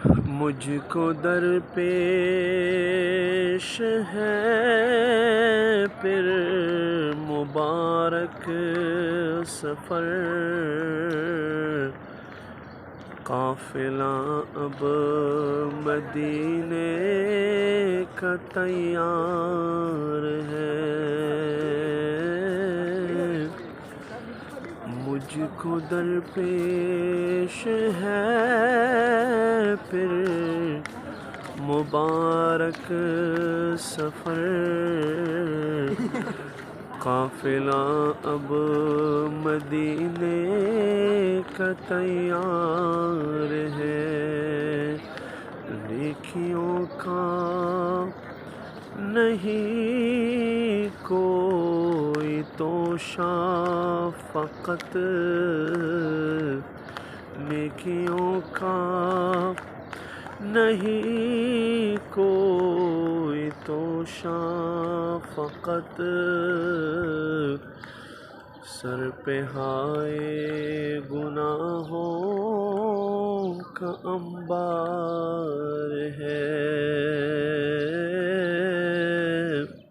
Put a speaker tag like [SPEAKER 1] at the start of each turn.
[SPEAKER 1] مجھ کو درپیش ہے پھر مبارک سفر، قافلہ اب مدینے کا تیار ہے۔ مجھ کو درپیش ہے پھر مبارک سفر، قافلہ اب مدینے کا تیار ہے۔ نیکیوں کا نہیں کوئی توشہ فقط، نیکیوں کا نہیں کوئی توشہ فقط، سر پہ ہائے گناہوں کا انبار ہے۔